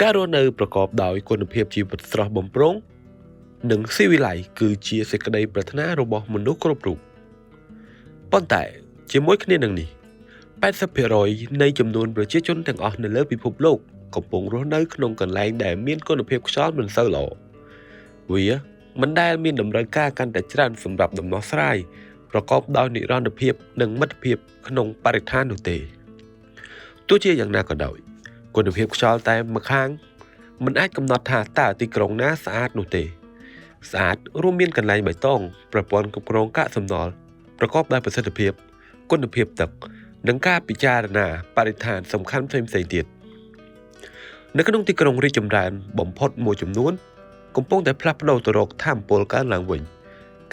ការរស់នៅប្រកបដោយគុណភាពជីវិតស្រស់បំព្រងនិងស៊ីវិល័យគឺជាសេចក្តីប្រាថ្នារបស់មនុស្សគ្រប់រូបប៉ុន្តែជាមួយគ្នានឹងនេះ 80% នៃចំនួនប្រជាជនទាំងអស់នៅលើពិភពលោកកំពុងរស់នៅក្នុងកន្លែងដែលមានគុណភាពខ្យល់មិនសូវល្អវាមិនដែលមានតម្រូវការកាន់តែច្រើនសម្រាប់ដំណោះស្រាយប្រកបដោយនិរន្តរភាពនិងមិត្តភាពក្នុងបរិស្ថាននោះទេទោះជាយ៉ាងណាក៏ដោយគុណភាពខ្យល់តែម្ខាងមិនអាចកំណត់ថាតើទីក្រុងណាស្អាតនោះទេស្អាតរួមមានកន្លែងបៃតងប្រព័ន្ធគ្រប់គ្រងកាកសំណល់ប្រកបដោយប្រសិទ្ធភាពគុណភាពទឹកនិងការពិចារណាបរិស្ថានសំខាន់ផ្សេងៗទៀតនៅក្នុងទីក្រុងរីកចម្រើនបំផុតមួយចំនួនកំពុងតែផ្លាស់ប្ដូរទៅរកថាមពលកើនឡើងវិញ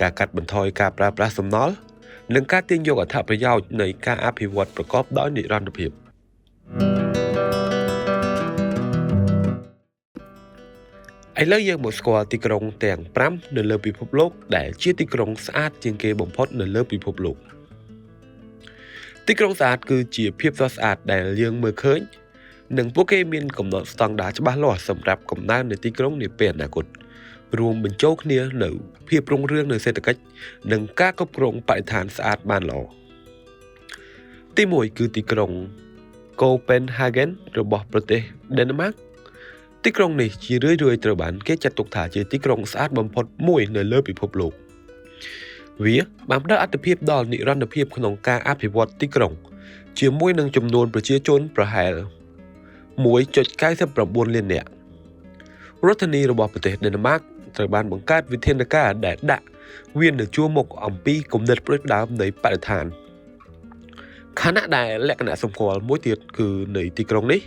ការកាត់បន្ថយការប្រើប្រាស់សំណល់និងការទាញយកអត្ថប្រយោជន៍នៃការអភិវឌ្ឍប្រកបដោយនិរន្តរភាពឥឡូវយើងមកស្គាល់ទីក្រុងទាំង5នៅលើពិភពលោកដែលជាទីក្រុងស្អាតជាងគេបំផុតនៅលើពិភពលោកទីក្រុងស្អាតគឺជាភាពស្រស់ស្អាតដែលយើងមើលឃើញនិងពួកគេមានកំណត់ស្តង់ដារច្បាស់លាស់សម្រាប់កំណើននៃទីក្រុងនាពេលអនាគតរួមបញ្ចូលគ្នានៅភាពរុងរឿងនៃសេដ្ឋកិច្ចនិងការគ្រប់គ្រងបរិស្ថានស្អាតបានល្អទី1គឺទីក្រុង Copenhagen របស់ប្រទេស Denmark ទីក្រុងនេះជារឿយៗត្រូវបានគេចាត់ទុកថាជាទីក្រុងស្អាតបំផុតមួយនៅលើពិភពលោកវាបានផ្ដល់អត្ថប្រយោជន៍ដល់និរន្តរភាពក្នុងការអភិវឌ្ឍទីក្រុងជាមួយនឹងចំនួនប្រជាជនប្រហែល 1.99 លាននាក់រដ្ឋធានីរបស់ប្រទេសដេនម៉ាកត្រូវបានបង្កើតវិធានការដែលដាក់វានៅជួរមុខអំពីគំនិតផ្ដួចផ្ដើមនៃបរិស្ថានខណៈដែលលក្ខណៈសម្គាល់មួយទៀតគឺនៃទីក្រុងនេះ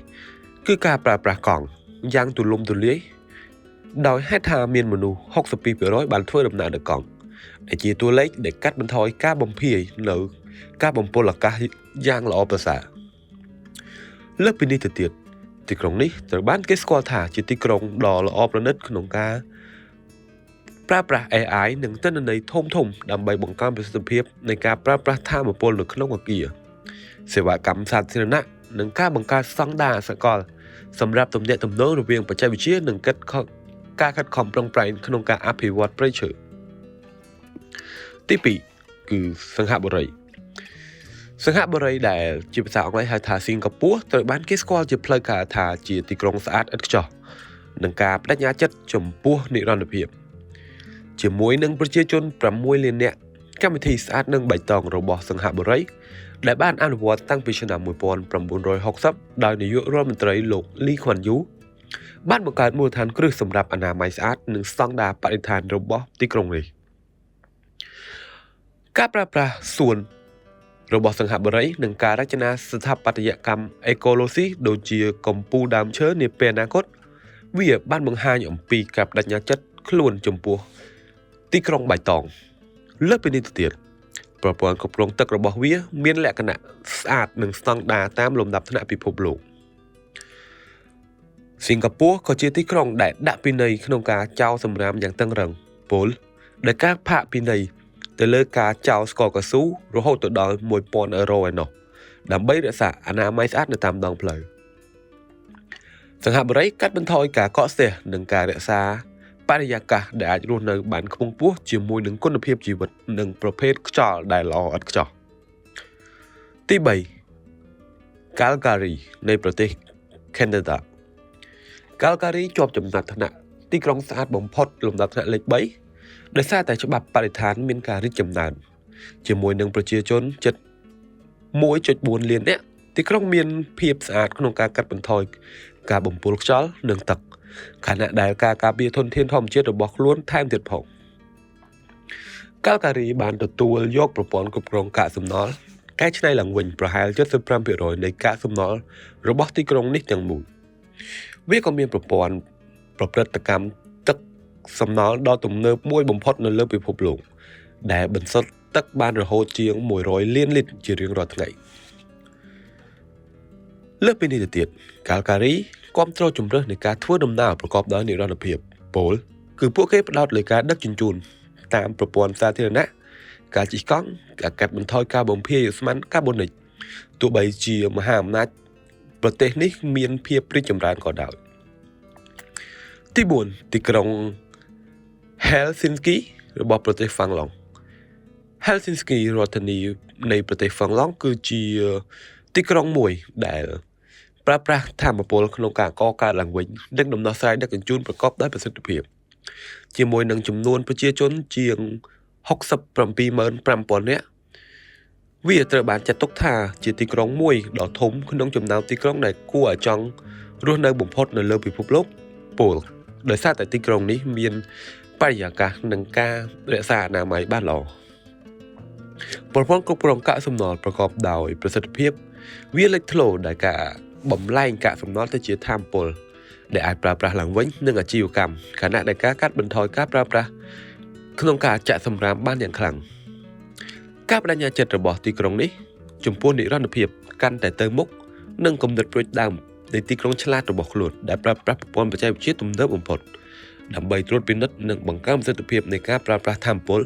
គឺការប្រើប្រាស់កង់យ៉ាងទូលំទូលាយដោយហេតុថាមានមនុស្ស 62% បានធ្វើដំណើរដោយកង់ដែលជាតួលេខដែលកាត់បន្ថយការបំភាយនៅការបំពុលអាកាសយ៉ាងល្អប្រសើរលើសពីនេះទៅទៀតទីក្រុងនេះត្រូវបានគេស្គាល់ថាជាទីក្រុងដ៏ល្អប្រណិតក្នុងការប្រើប្រាស់ AI និងទិន្នន័យធំៗដើម្បីបង្កើនប្រសិទ្ធភាពនៃការប្រើប្រាស់ថាមពលនៅក្នុងអគារសេវាកម្មសាធារណៈនិងការបង្កើតស្តង់ដារសកលសម្រាប់ទំនាក់ទំនងរវាងបច្ចេកវិទ្យានិងការខិតខំប្រឹងប្រែងក្នុងការអភិវឌ្ឍព្រៃឈើទី2គឺសិង្ហបុរីដែលជាភាសាអង់គ្លេសហៅថាសិង្ហបុរីត្រូវបានគេស្គាល់ជាផ្លូវការថាជាទីក្រុងស្អាតឥតខ្ចោះនិងការបដិញ្ញាចិត្តចំពោះនិរន្តរភាពជាមួយនឹងប្រជាជន6លាននាក់កម្មវិធីស្អាតនិងបៃតងរបស់សិង្ហបុរីដែលបានអនុវត្តតាំងពីឆ្នាំ1960ដោយនាយករដ្ឋមន្ត្រីលោកលីខ្វាន់យូបានបង្កើតមូលដ្ឋានគ្រឹះសម្រាប់អនាម័យស្អាតនិងស្តង់ដារបរិស្ថានរបស់ទីក្រុងនេះការប្រើប្រាស់សួនរបស់សិង្ហបុរីនិងការរចនាស្ថាបត្យកម្មអេកូឡូស៊ីដូចជាកំពូលដើមឈើនាពេលអនាគតវាបានបង្ហាញអំពីការបដិញ្ញាចិត្តខ្លួនចំពោះទីក្រុងបៃតងលើសពីនេះទៅទៀតប្រព័ន្ធគ្រប់គ្រងទឹករបស់វាមានលក្ខណៈស្អាតនិងស្តង់ដារតាមលំដាប់ថ្នាក់ពិភពលោកសិង្ហបុរីក៏ជាទីក្រុងដែលដាក់ពិន័យក្នុងការចោលសំរាមយ៉ាងតឹងរ៉ឹងពលដែលការផាកពិន័យទៅលើការចោលស្ករកៅស៊ូរហូតទៅដល់ 1,000 អឺរ៉ូឯណោះដើម្បីរក្សាអនាម័យស្អាតនៅតាមដងផ្លូវសិង្ហបុរីកាត់បន្ថយការកកស្ទះនិងការរក្សាបរិយាកាសដែលអាចរស់នៅបានខ្ពង់ខ្ពស់ជាមួយនឹងគុណភាពជីវិតនិងប្រភេទខ្យល់ដែលល្អឥតខ្ចោះទី3 Calgary នៃប្រទេស Canada Calgary ជាប់ចំណាត់ថ្នាក់ទីក្រុងស្អាតបំផុតលំដាប់ថ្នាក់លេខ3ដោយសារតែច្បាប់បរិស្ថានមានការរីកចម្រើនជាមួយនឹងប្រជាជនជិត 1.4 លាននាក់ទីក្រុងមានភាពស្អាតក្នុងការកាត់បន្ថយការបំពុលខ្យល់និងទឹកខណៈដែលការការពារធនធានធម្មជាតិរបស់ខ្លួនថែមទៀតផងCalgaryបានទទួលយកប្រព័ន្ធគ្រប់គ្រងកាកសំណល់កែច្នៃឡើងវិញប្រហែល 75% នៃកាកសំណល់របស់ទីក្រុងនេះទាំងមូលវាក៏មានប្រព័ន្ធប្រព្រឹត្តកម្មទឹកសំណល់ដ៏ទំនើបមួយបំផុតនៅលើពិភពលោកដែលបន្សុទ្ធទឹកបានរហូតជាង100លានលីត្រជារៀងរាល់ថ្ងៃលើសពីនេះទៅទៀត Calgary គាំទ្រជំរើសនៃការធ្វើដំណើរប្រកបដោយនិរន្តរភាពពលគឺពួកគេផ្ដោតលើការដឹកជញ្ជូនតាមប្រព័ន្ធសាធារណៈការជិះកង់ការកាត់បន្ថយការបំភាយឧស្ម័នកាបូនិកទោះបីជាមហាអំណាចប្រទេសនេះមានភាពរីកចម្រើនក៏ដោយ ទី4ទីក្រុង Helsinki របស់ប្រទេសហ្វាំងឡង់ Helsinki រដ្ឋធានីនៃប្រទេសហ្វាំងឡង់គឺជាទីក្រុងមួយដែលប្រើប្រាស់ថាមពលក្នុងការកកើតឡើងវិញនិងដំណោះស្រាយដឹកជញ្ជូនប្រកបដោយប្រសិទ្ធភាពជាមួយនឹងចំនួនប្រជាជនជាង675,000 នាក់វាត្រូវបានចាត់ទុកថាជាទីក្រុងមួយដ៏ធំក្នុងចំណោមទីក្រុងដែលគួរឲ្យចង់រស់នៅបំផុតនៅលើពិភពលោកពលដោយសារតែទីក្រុងនេះមានបរិយាកាសនិងការរក្សាអនាម័យបានល្អប្រព័ន្ធគ្រប់គ្រងកាកសំណល់ប្រកបដោយប្រសិទ្ធភាពវាលេចធ្លោដោយការបំលែងកាកសំណល់ទៅជាថាមពលដែលអាចប្រើប្រាស់ឡើងវិញនិងអាជីវកម្មខណៈដែលការកាត់បន្ថយការប្រើប្រាស់ក្នុងការចាក់សម្រាមបានយ៉ាងខ្លាំងការបដិញ្ញាចិត្តរបស់ទីក្រុងនេះចំពោះនិរន្តរភាពកាន់តែទៅមុខនិងគំនិតប្រួយដើមនៃទីក្រុងឆ្លាតរបស់ខ្លួនដែលប្រើប្រាស់ប្រព័ន្ធបច្ចេកវិទ្យាទំនើបបំផុតដើម្បីត្រួតពិនិត្យនិងបង្កើនប្រសិទ្ធភាពនៃការប្រើប្រាស់ថាមពល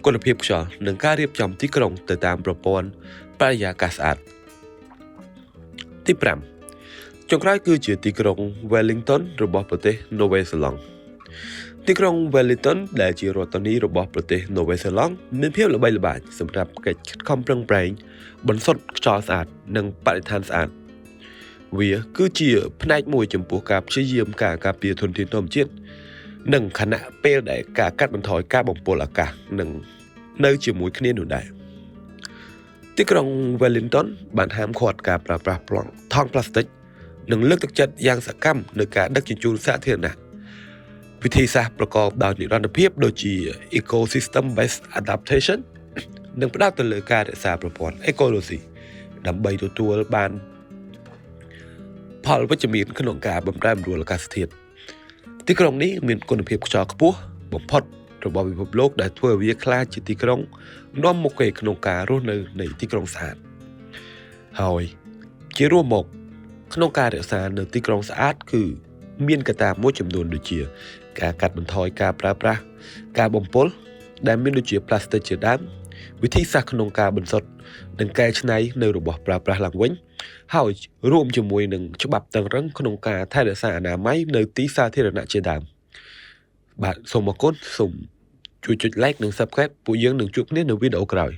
គុណភាពខ្យល់និងការរៀបចំទីក្រុងទៅតាមប្រព័ន្ធបរិយាកាសស្អាតទី5ចុងក្រោយគឺជាទីក្រុង Wellington របស់ប្រទេសនូវែលសេឡង់ទីក្រុង Wellington ដែលជារដ្ឋធានីរបស់ប្រទេសនូវែលសេឡង់មានភាពល្បីល្បាញសម្រាប់កិច្ចខិតខំប្រឹងប្រែងបន្សុទ្ធខ្យល់ស្អាតនិងបរិស្ថានស្អាតវាគឺជាផ្នែកមួយចំពោះការព្យាយាមការការពារធនធានធម្មជាតិនិងខណៈពេលដែលការកាត់បន្ថយការបំពុលអាកាសនឹងនៅជាមួយគ្នានោះដែរទីក្រុង Wellington បានហាមឃាត់ការប្រើប្រាស់ថង់ប្លាស្ទិកនិងលើកទឹកចិត្តយ៉ាងសកម្មនៅការដឹកជញ្ជូនសាធារណៈវិធីសាស្ត្រប្រកបដោយនិរន្តរភាពដូចជា ecosystem based adaptation និងផ្ដោតទៅលើការរក្សាប្រព័ន្ធអេកូឡូស៊ីដើម្បីទទួលបានផលវិជ្ជមានក្នុងការបម្រែបម្រួលអាកាសធាតុទីក្រុងនេះមានគុណភាពខ្យល់ខ្ពស់បំផុតរបស់ពិភពលោកដែលធ្វើឲ្យវាក្លាយជាទីក្រុងនាំមុខគេក្នុងការរស់នៅនៃទីក្រុងស្អាតហើយជារួមមកក្នុងការរក្សានៅទីក្រុងស្អាតគឺមានកត្តាមួយចំនួនដូចជាការកាត់បន្ថយការប្រើប្រាស់ការបំពុលដែលមានដូចជាប្លាស្ទិកជាដើមវិធីសាស្ត្រក្នុងការបន្សុទ្ធនិងកែច្នៃនៅរបស់ប្រើប្រាស់ឡើងវិញហើយរួមជាមួយនឹងច្បាប់តឹងរ៉ឹងក្នុងការថែរក្សាអនាម័យនៅទីសាធារណៈជាដើមបាទសូមអរគុណសូមជួយចុច like និង subscribe ពួកយើងនឹងជួបគ្នានៅវីដេអូក្រោយ